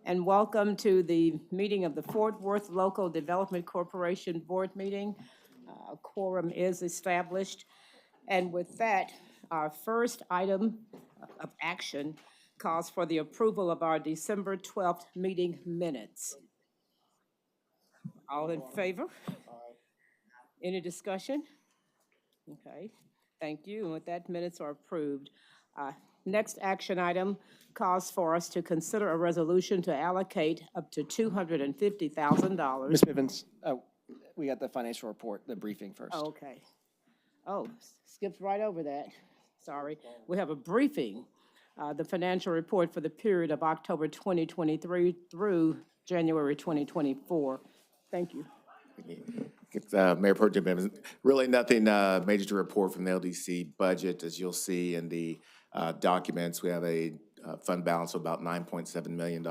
and welcome to the meeting of the Fort Worth Local Development Corporation Board meeting. Quorum is established. And with that, our first item of action calls for the approval of our December 12th meeting minutes. All in favor? Any discussion? Okay, thank you. And with that, minutes are approved. Next action item calls for us to consider a resolution to allocate up to $250,000. Ms. Bivens, we got the financial report, the briefing first. Oh, okay. Oh, skipped right over that. Sorry. We have a briefing, the financial report for the period of October 2023 through January 2024. Thank you. Mayor Pro Tem Bivens, really nothing major to report from the LDC budget. As you'll see in the documents, we have a fund balance of about $9.7 million.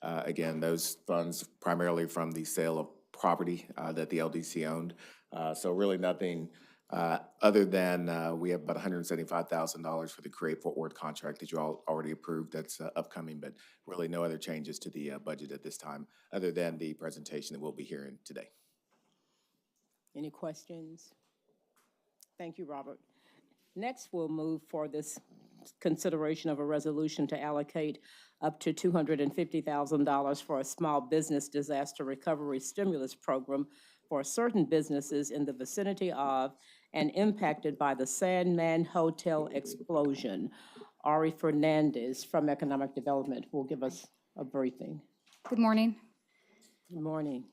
Again, those funds primarily from the sale of property that the LDC owned. So really nothing other than we have about $175,000 for the Create Fort Worth contract that you all already approved. That's upcoming, but really no other changes to the budget at this time, other than the presentation that we'll be hearing today. Any questions? Thank you, Robert. Next, we'll move for this consideration of a resolution to allocate up to $250,000 for a small business disaster recovery stimulus program for certain businesses in the vicinity of and impacted by the Sandman Hotel explosion. Ari Fernandez from Economic Development will give us a briefing. Good morning. Good morning.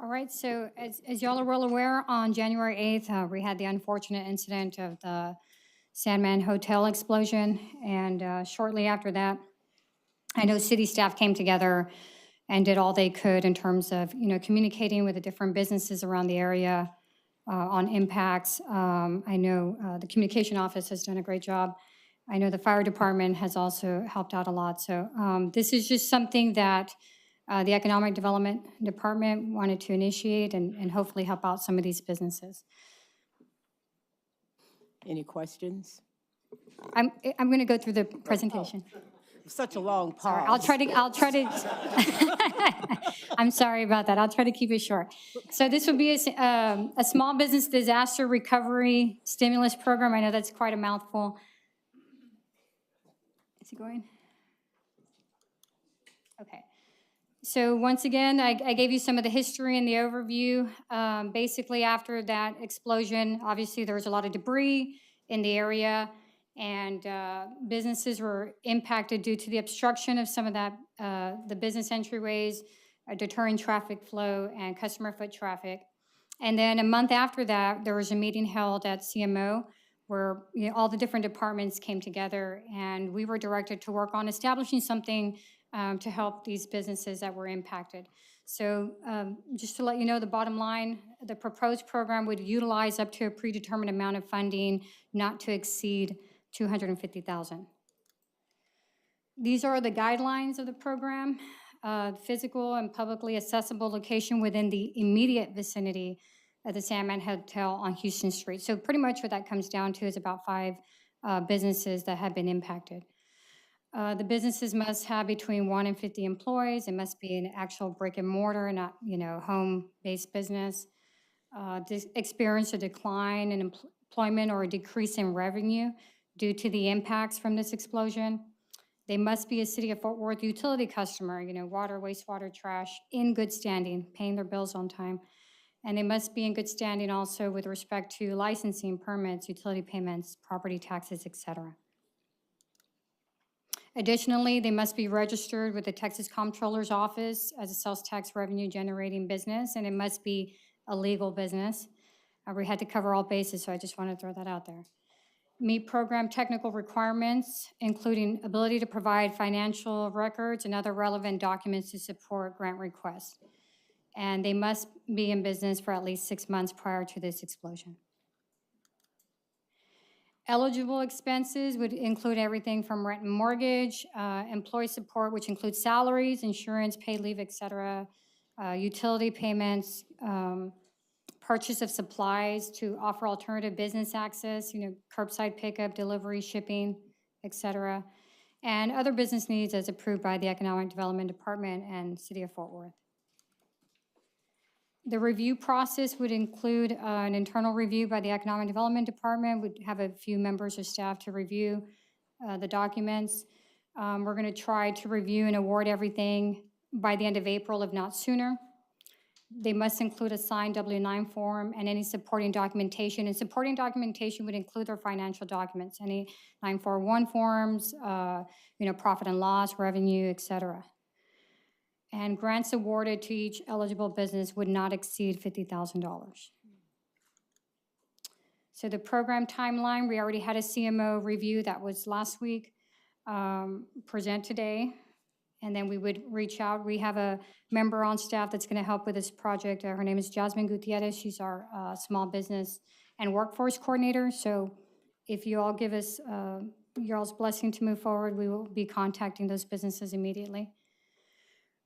All right, so as y'all are well aware, on January 8th, we had the unfortunate incident of the Sandman Hotel explosion, and shortly after that, I know city staff came together and did all they could in terms of, communicating with the different businesses around the area on impacts. I know the communication office has done a great job. I know the fire department has also helped out a lot. So this is just something that the Economic Development Department wanted to initiate and hopefully help out some of these businesses. Any questions? I'm going to go through the presentation. Such a long pause. Sorry, I'll try to, I'm sorry about that. I'll try to keep it short. So this would be a small business disaster recovery stimulus program. I know that's quite a mouthful. Is it going? Okay. So once again, I gave you some of the history and the overview. Basically, after that explosion, obviously there was a lot of debris in the area, and businesses were impacted due to the obstruction of some of that, the business entryways, deterring traffic flow and customer foot traffic. And then a month after that, there was a meeting held at CMO where all the different departments came together, and we were directed to work on establishing something to help these businesses that were impacted. So just to let you know, the bottom line, the proposed program would utilize up to a predetermined amount of funding, not to exceed $250,000. These are the guidelines of the program. Physical and publicly accessible location within the immediate vicinity of the Sandman Hotel on Houston Street. So pretty much what that comes down to is about 5 businesses that have been impacted. The businesses must have between 1 and 50 employees. It must be an actual brick and mortar, not home-based business. Experience a decline in employment or a decrease in revenue due to the impacts from this explosion. They must be a City of Fort Worth utility customer, water, wastewater, trash, in good standing, paying their bills on time. And they must be in good standing also with respect to licensing, permits, utility payments, property taxes, etc. Additionally, they must be registered with the Texas Comptroller's Office as a sales tax revenue generating business, and it must be a legal business. We had to cover all bases, so I just want to throw that out there. Meet program technical requirements, including ability to provide financial records and other relevant documents to support grant requests. And they must be in business for at least 6 months prior to this explosion. Eligible expenses would include everything from rent and mortgage, employee support, which includes salaries, insurance, paid leave, et cetera, utility payments, purchase of supplies to offer alternative business access, curbside pickup, delivery, shipping, et cetera. and other business needs as approved by the Economic Development Department and City of Fort Worth. The review process would include an internal review by the Economic Development Department. We'd have a few members of staff to review the documents. We're going to try to review and award everything by the end of April, if not sooner. They must include a signed W-9 form and any supporting documentation. And supporting documentation would include their financial documents, any 941 forms, profit and loss, revenue, et cetera. And grants awarded to each eligible business would not exceed $50,000. So the program timeline, we already had a CMO review that was last week, present today, and then we would reach out. We have a member on staff that's going to help with this project. Her name is Jasmine Gutierrez. She's our small business and workforce coordinator. So if you all give us your all's blessing to move forward, we will be contacting those businesses immediately.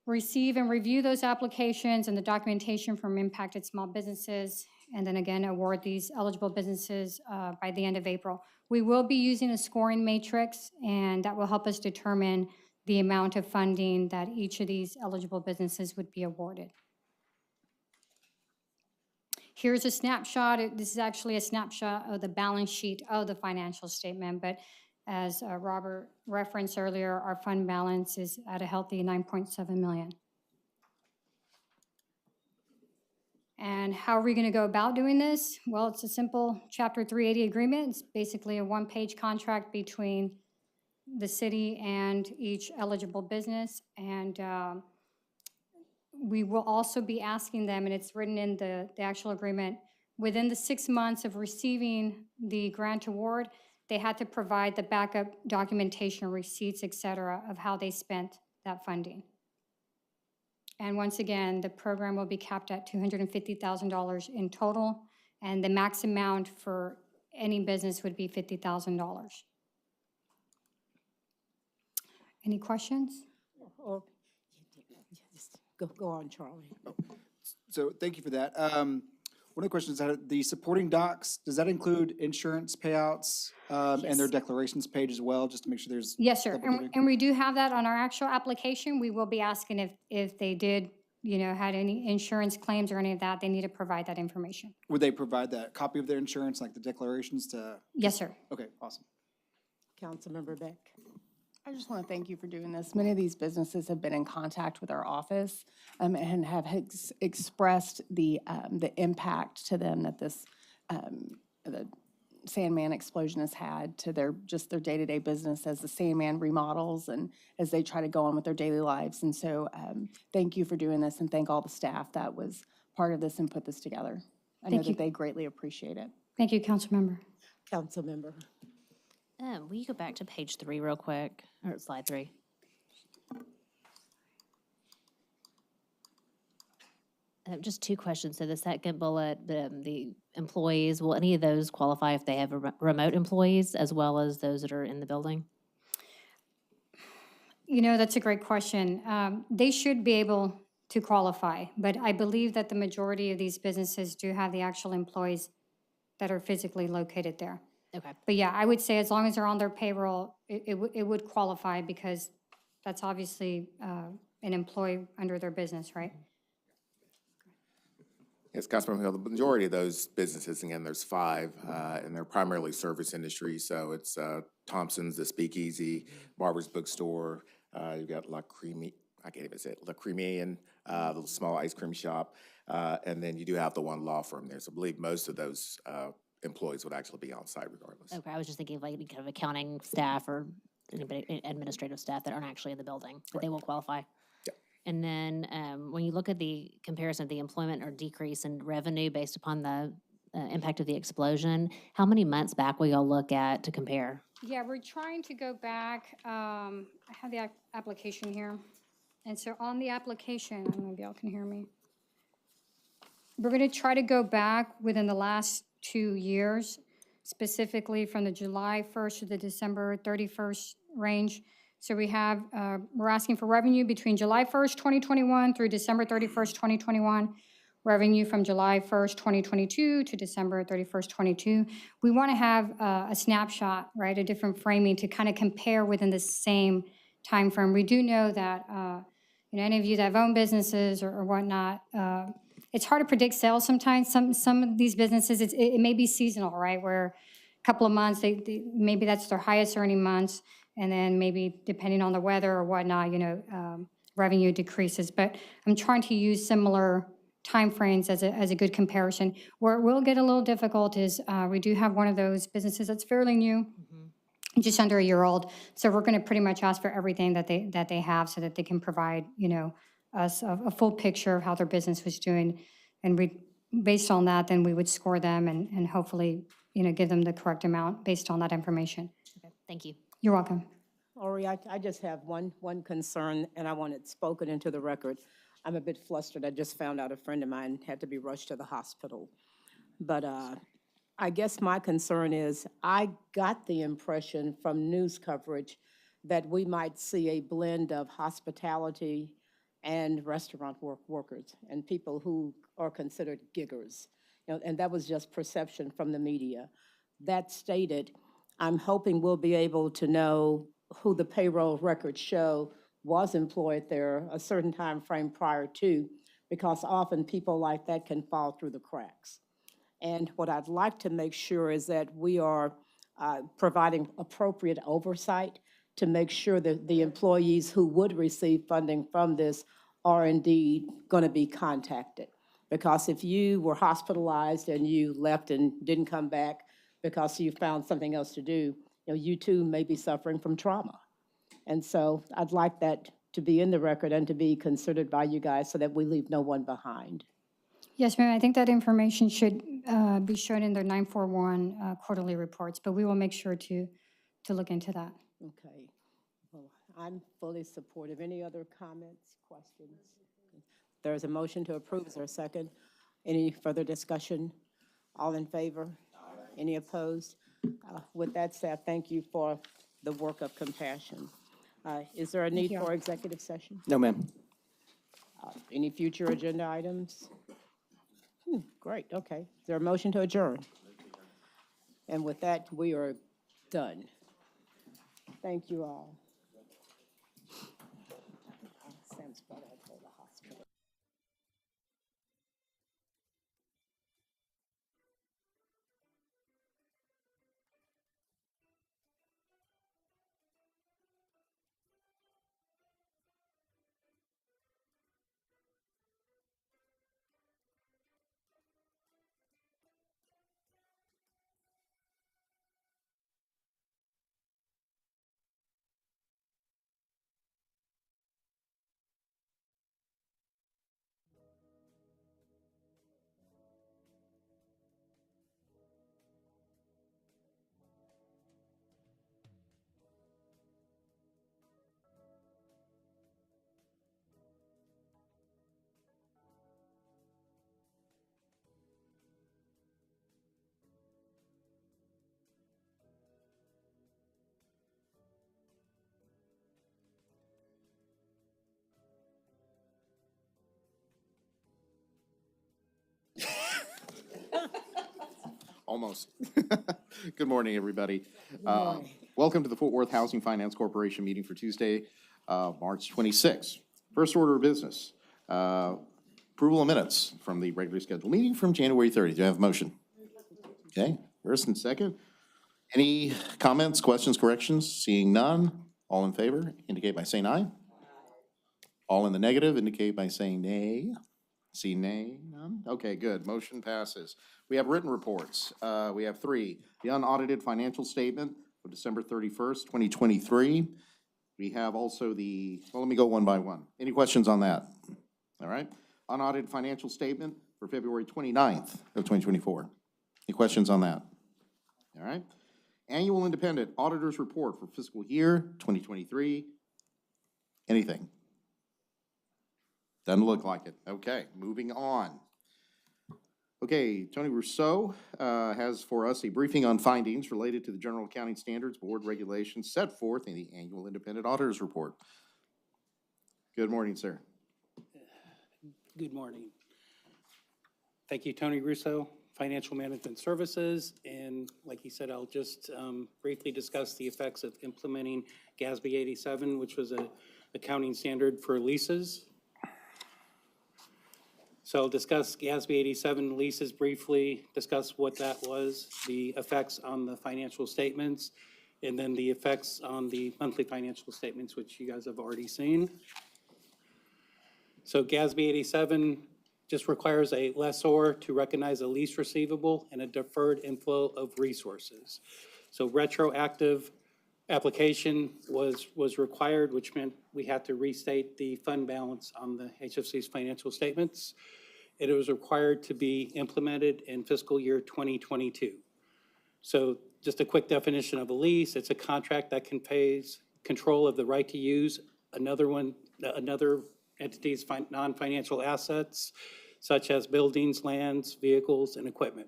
Receive and review those applications and the documentation from impacted small businesses, and then again, award these eligible businesses by the end of April. We will be using a scoring matrix, and that will help us determine the amount of funding that each of these eligible businesses would be awarded. Here's a snapshot. This is actually a snapshot of the balance sheet of the financial statement, but as Robert referenced earlier, our fund balance is at a healthy $9.7 million. And how are we going to go about doing this? Well, it's a simple Chapter 380 agreement. It's basically a one-page contract between the city and each eligible business. And we will also be asking them, and it's written in the actual agreement, within the 6 months of receiving the grant award, they had to provide the backup documentation, receipts, et cetera, of how they spent that funding. And once again, the program will be capped at $250,000 in total, and the max amount for any business would be $50,000. Any questions? Or, just go on, Charlie. So thank you for that. One of the questions, the supporting docs, does that include insurance payouts and their declarations page as well, just to make sure there's? Yes, sir. double dipping? And we do have that on our actual application. We will be asking if they did, had any insurance claims or any of that, they need to provide that information. Would they provide that copy of their insurance, like the declarations to? Yes, sir. Okay, awesome. Councilmember Beck. I just want to thank you for doing this. Many of these businesses have been in contact with our office and have expressed the impact to them that this the Sandman explosion has had to their day-to-day business as the Sandman remodels and as they try to go on with their daily lives. And so thank you for doing this, and thank all the staff that was part of this and put this together. I know Thank you. that they greatly appreciate it. Thank you, Councilmember. Councilmember. Will you go back to page 3 real quick, or slide 3? Just 2 questions. So the second bullet, the employees, will any of those qualify if they have remote employees as well as those that are in the building? That's a great question. They should be able to qualify, but I believe that the majority of these businesses do have the actual employees that are physically located there. Okay. But yeah, I would say as long as they're on their payroll, it would qualify because that's obviously an employee under their business, right? Yes, Councilmember Hill, the majority of those businesses, again, there's 5, and they're primarily service industry. So it's Thompson's, the Speakeasy, Barber's Bookstore, you've got La Creme, I can't even say it, La Creme, the little small ice cream shop, and then you do have the one law firm there. So I believe most of those employees would actually be on site regardless. Okay, I was just thinking of like any kind of accounting staff or anybody, administrative staff that aren't actually in the building, but they will qualify. Yep. And then when you look at the comparison of the employment or decrease in revenue based upon the impact of the explosion, how many months back will y'all look at to compare? Yeah, we're trying to go back. I have the application here. And so on the application, maybe y'all can hear me. We're going to try to go back within the last 2 years, specifically from the July 1st to the December 31st range. So we're asking for revenue between July 1st, 2021 through December 31st, 2021. revenue from July 1st, 2022 to December 31st, 22. We want to have a snapshot, right, a different framing to kind of compare within the same time frame. We do know that, any of you that have owned businesses or whatnot, it's hard to predict sales sometimes. Some of these businesses, it may be seasonal, right, where a couple of months, maybe that's their highest earning months, and then maybe depending on the weather or whatnot, revenue decreases. But I'm trying to use similar timeframes as a good comparison. Where it will get a little difficult is we do have one of those businesses that's fairly new, just under a year old. So we're going to pretty much ask for everything that they have so that they can provide, us a full picture of how their business was doing. And based on that, then we would score them and hopefully, give them the correct amount based on that information. Okay, thank you. You're welcome. Ori, I just have one concern, and I want it spoken into the record. I'm a bit flustered. I just found out a friend of mine had to be rushed to the hospital. But I guess my concern is I got the impression from news coverage that we might see a blend of hospitality and restaurant workers and people who are considered giggers. And that was just perception from the media. That stated, I'm hoping we'll be able to know who the payroll records show was employed there a certain time frame prior to, because often people like that can fall through the cracks. And what I'd like to make sure is that we are providing appropriate oversight to make sure that the employees who would receive funding from this are indeed going to be contacted. Because if you were hospitalized and you left and didn't come back because you found something else to do, you too may be suffering from trauma. And so I'd like that to be in the record and to be considered by you guys so that we leave no one behind. Yes, ma'am, I think that information should be shown in their 941 quarterly reports, but we will make sure to look into that. Okay. Well, I'm fully supportive. Any other comments, questions? There's a motion to approve. Is there a second? Any further discussion? All in favor? Any opposed? With that said, thank you for the work of compassion. Is there a need for executive session? No, ma'am. Any future agenda items? Great, okay. Is there a motion to adjourn? And with that, we are done. Thank you all. Sam's brother had to go to the hospital. Almost. Good morning, everybody. Welcome to the Fort Worth Housing Finance Corporation meeting for Tuesday, March 26th. First order of business, approval of minutes from the regularly scheduled meeting from January 30th. Do I have a motion? Okay, first and second. Any comments, questions, corrections? Seeing none, all in favor indicate by saying aye. All in the negative indicate by saying nay. See nay, none? Okay, good. Motion passes. We have written reports. We have three. The unaudited financial statement of December 31st, 2023. We have also well, let me go one by one. Any questions on that? All right. Unaudited financial statement for February 29th of 2024. Any questions on that? All right. Annual independent auditor's report for fiscal year 2023. Anything? Doesn't look like it. Okay, moving on. Okay, Tony Rousseau has for us a briefing on findings related to the General Accounting Standards Board regulations set forth in the Annual Independent Auditor's Report. Good morning, sir. Good morning. Thank you, Tony Russo, Financial Management Services. And like he said, I'll just briefly discuss the effects of implementing GASB 87, which was a accounting standard for leases. So I'll discuss GASB 87 leases briefly, discuss what that was, the effects on the financial statements, and then the effects on the monthly financial statements, which you guys have already seen. So GASB 87 just requires a lessor to recognize a lease receivable and a deferred inflow of resources. So retroactive application was required, which meant we had to restate the fund balance on the HFC's financial statements. It was required to be implemented in fiscal year 2022. So just a quick definition of a lease, it's a contract that conveys control of the right to use another entity's non-financial assets, such as buildings, lands, vehicles, and equipment.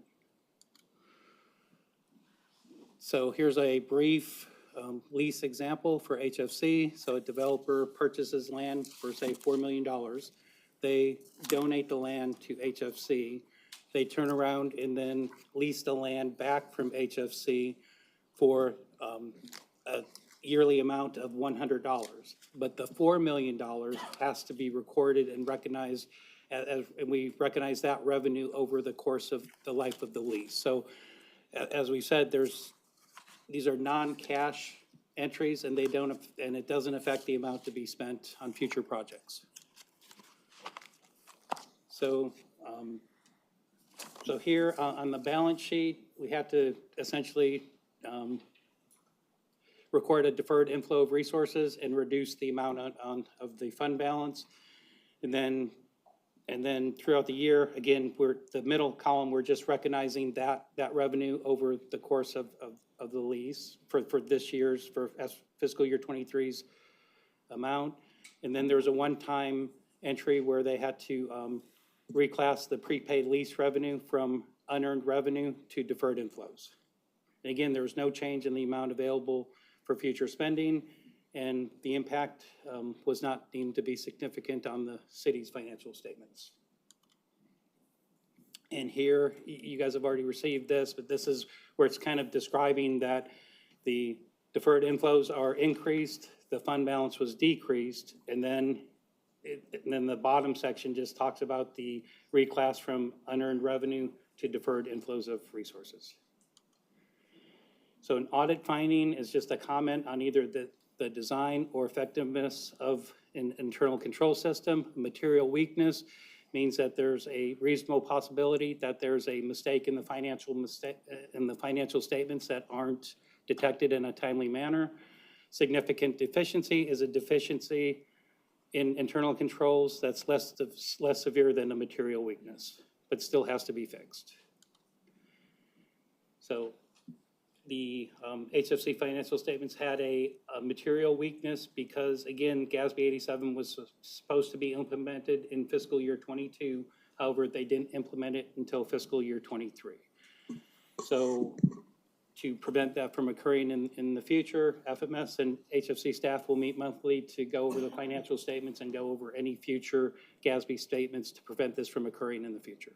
So here's a brief lease example for HFC. So a developer purchases land for, say, $4 million. They donate the land to HFC. They turn around and then lease the land back from HFC for a yearly amount of $100. But the $4 million has to be recorded and recognized, and we recognize that revenue over the course of the life of the lease. So as we said, these are non-cash entries, and it doesn't affect the amount to be spent on future projects. So, so here on the balance sheet, we have to essentially record a deferred inflow of resources and reduce the amount of the fund balance. And then throughout the year, again, the middle column, we're just recognizing that revenue over the course of the lease for this year's, for fiscal year 23's amount. And then there's a one-time entry where they had to reclass the prepaid lease revenue from unearned revenue to deferred inflows. And again, there was no change in the amount available for future spending, and the impact was not deemed to be significant on the city's financial statements. And here, you guys have already received this, but this is where it's kind of describing that the deferred inflows are increased, the fund balance was decreased, and then the bottom section just talks about the reclass from unearned revenue to deferred inflows of resources. So an audit finding is just a comment on either the design or effectiveness of an internal control system. Material weakness means that there's a reasonable possibility that there's a mistake in the financial statements that aren't detected in a timely manner. Significant deficiency is a deficiency in internal controls that's less severe than a material weakness, but still has to be fixed. So the HFC financial statements had a material weakness because, again, GASB 87 was supposed to be implemented in fiscal year 22. However, they didn't implement it until fiscal year 23. So to prevent that from occurring in the future, FMS and HFC staff will meet monthly to go over the financial statements and go over any future GASB statements to prevent this from occurring in the future.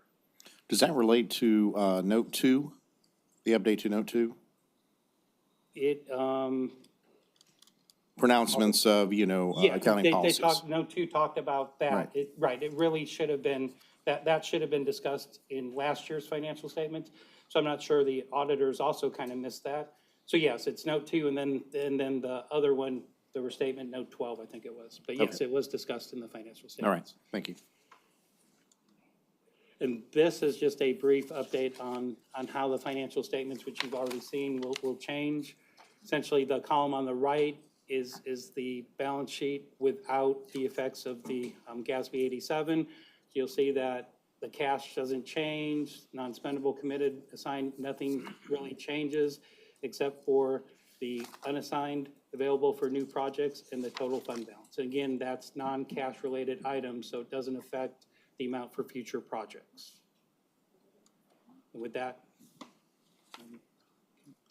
Does that relate to Note 2, the update to Note 2? It, Pronouncements of, yeah, accounting policies. Note 2 talked about that. Right. It really should have been, that should have been discussed in last year's financial statements. So I'm not sure the auditors also kind of missed that. So yes, it's Note 2, and then the other one, the restatement, Note 12, I think it was. But yes, it was discussed in the financial statements. All right, thank you. And this is just a brief update on how the financial statements, which you've already seen, will change. Essentially, the column on the right is the balance sheet without the effects of the GASB 87. You'll see that the cash doesn't change, non-spendable, committed, assigned, nothing really changes except for the unassigned available for new projects and the total fund balance. Again, that's non-cash related items, so it doesn't affect the amount for future projects. And with that,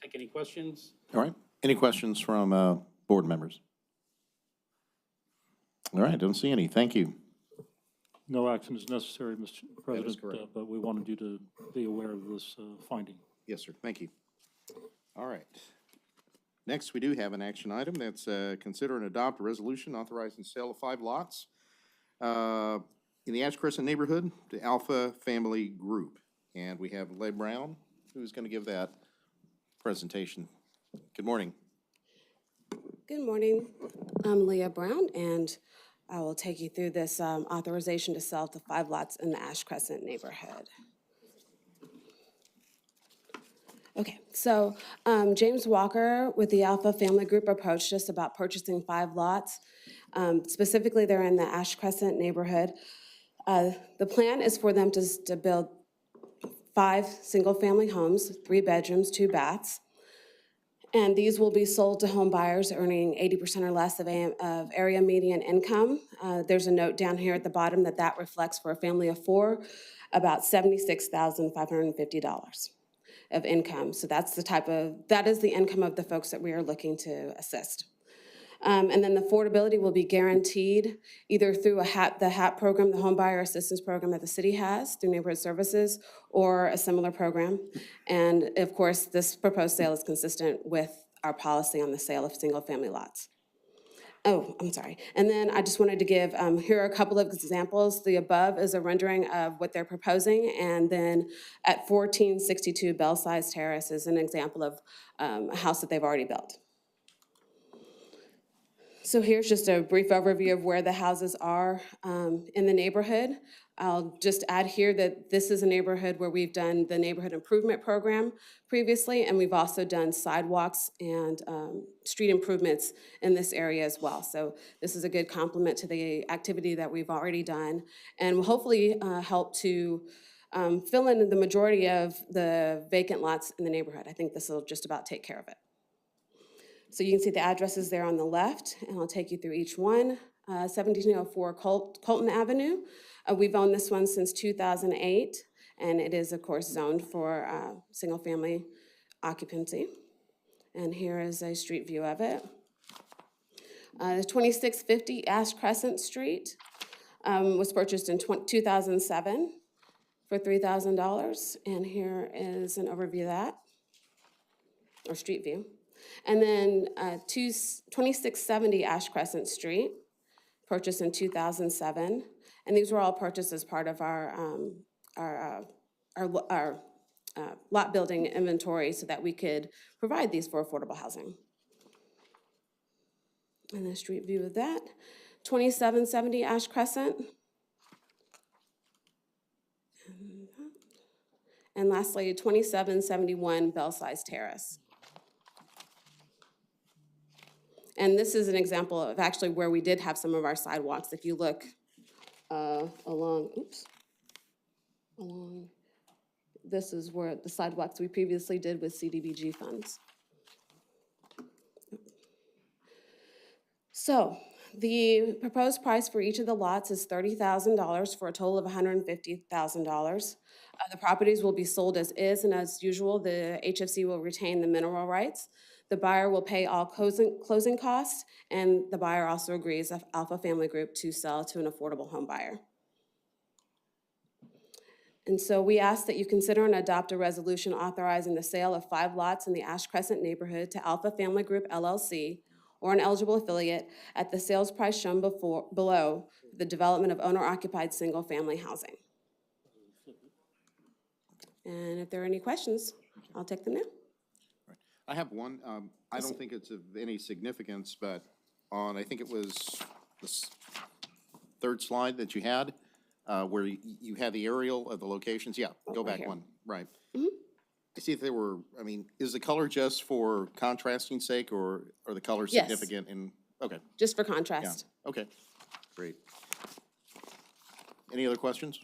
take any questions? All right, any questions from board members? All right, don't see any, thank you. No action is necessary, Mr. President, correct. but we wanted you to be aware of this finding. Yes, sir. Thank you. All right. Next, we do have an action item. That's consider and adopt a resolution authorizing the sale of 5 lots in the Ash Crescent neighborhood to Alpha Family Group. And we have Leigh Brown, who's going to give that presentation. Good morning. Good morning. I'm Leah Brown, and I will take you through this authorization to sell the 5 lots in the Ash Crescent neighborhood. Okay, so James Walker with the Alpha Family Group approached us about purchasing 5 lots. Specifically, they're in the Ash Crescent neighborhood. The plan is for them to build 5 single-family homes, 3 bedrooms, 2 baths. And these will be sold to home buyers earning 80% or less of area median income. There's a note down here at the bottom that reflects for a family of 4, about $76,550 of income. So that is the income of the folks that we are looking to assist. And then the affordability will be guaranteed either through the HAP program, the Home Buyer Assistance Program that the city has through Neighborhood Services, or a similar program. And of course, this proposed sale is consistent with our policy on the sale of single-family lots. Oh, I'm sorry. And then I just wanted to give, here are a couple of examples. The above is a rendering of what they're proposing. And then at 1462 Bellsize Terrace is an example of a house that they've already built. So here's just a brief overview of where the houses are in the neighborhood. I'll just add here that this is a neighborhood where we've done the neighborhood improvement program previously, and we've also done sidewalks and street improvements in this area as well. So this is a good complement to the activity that we've already done, and will hopefully help to fill in the majority of the vacant lots in the neighborhood. I think this will just about take care of it. So you can see the addresses there on the left, and I'll take you through each one. 1704 Colton Avenue. We've owned this one since 2008, and it is, of course, zoned for single-family occupancy. And here is a street view of it. The 2650 Ash Crescent Street was purchased in 2007 for $3,000, and here is an overview of that, or street view. And then 2670 Ash Crescent Street, purchased in 2007. And these were all purchased as part of our lot building inventory so that we could provide these for affordable housing. And a street view of that. 2770 Ash Crescent. And lastly, 2771 Bellsize Terrace. And this is an example of actually where we did have some of our sidewalks. If you look along, this is where the sidewalks we previously did with CDBG funds. So the proposed price for each of the lots is $30,000 for a total of $150,000. The properties will be sold as is, and as usual, the HFC will retain the mineral rights. The buyer will pay all closing costs, and the buyer also agrees with Alpha Family Group to sell to an affordable home buyer. And so we ask that you consider and adopt a resolution authorizing the sale of 5 lots in the Ash Crescent neighborhood to Alpha Family Group LLC or an eligible affiliate at the sales price shown below for the development of owner-occupied single-family housing. And if there are any questions, I'll take them now. I have one. I don't think it's of any significance, but on, I think it was the 3rd slide that you had, where you had the aerial of the locations. Yeah, go right back here. one. Right. I see if there were, I mean, is the color just for contrasting sake, or are the colors Yes. significant in, okay, Just for yeah, contrast. okay, great. Any other questions?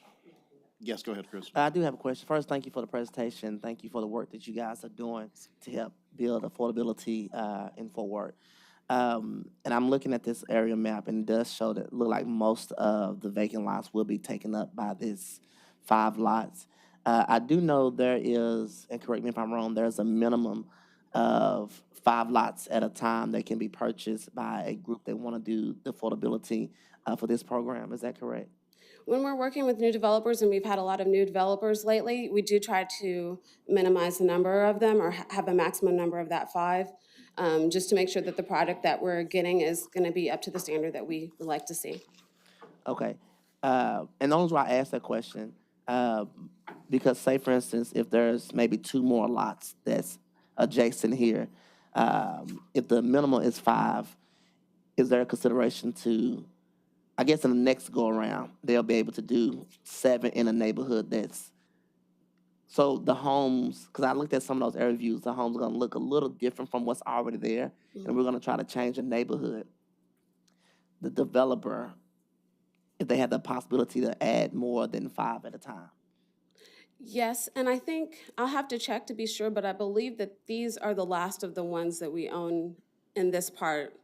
Yes, go ahead, Chris. I do have a question. First, thank you for the presentation. Thank you for the work that you guys are doing to help build affordability in Fort Worth. And I'm looking at this area map, and it does show that look like most of the vacant lots will be taken up by this 5 lots. I do know there is, and correct me if I'm wrong, there's a minimum of 5 lots at a time that can be purchased by a group that want to do the affordability for this program. Is that correct? When we're working with new developers, and we've had a lot of new developers lately, we do try to minimize the number of them or have a maximum number of that 5, just to make sure that the product that we're getting is going to be up to the standard that we would like to see. Okay. And the only reason why I asked that question, because say for instance, if there's maybe 2 more lots that's adjacent here, if the minimum is 5, is there a consideration to, I guess in the next go around, they'll be able to do 7 in a neighborhood that's, so the homes, because I looked at some of those area views, the homes are gonna look a little different from what's already there, and we're gonna try to change the neighborhood. The developer, if they had the possibility to add more than 5 at a time. Yes, and I think, I'll have to check to be sure, but I believe that these are the last of the ones that we own in this part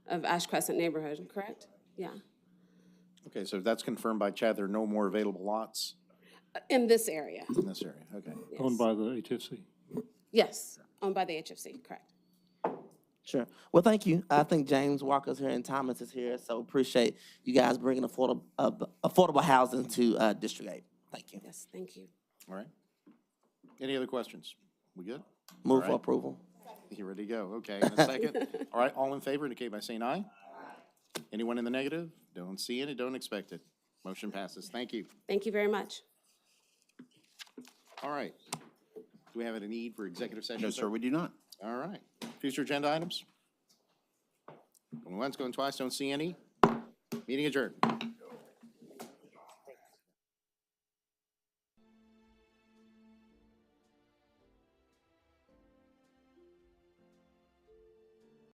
of Ash Crescent neighborhood, correct? Yeah, Okay, so that's confirmed by Chad. There are no more available lots in this area. in this area. Okay. Owned by the HFC. Yes, owned by the HFC, correct. Sure. Well, thank you. I think James Walker's here and Thomas is here, so appreciate you guys bringing affordable housing to District 8. Thank you. Yes, thank you. All right. Any other questions? We good? Move All for right. approval. You ready to go? Okay, in a second. All right, all in favor indicate by saying aye. Anyone in the negative? Don't see any, don't expect it. Motion passes. Thank you. Thank you very much. All right. Do we have a need for executive session? No, sir, we do not. All right. Future agenda items? Going once, going twice, don't see any. Meeting adjourned.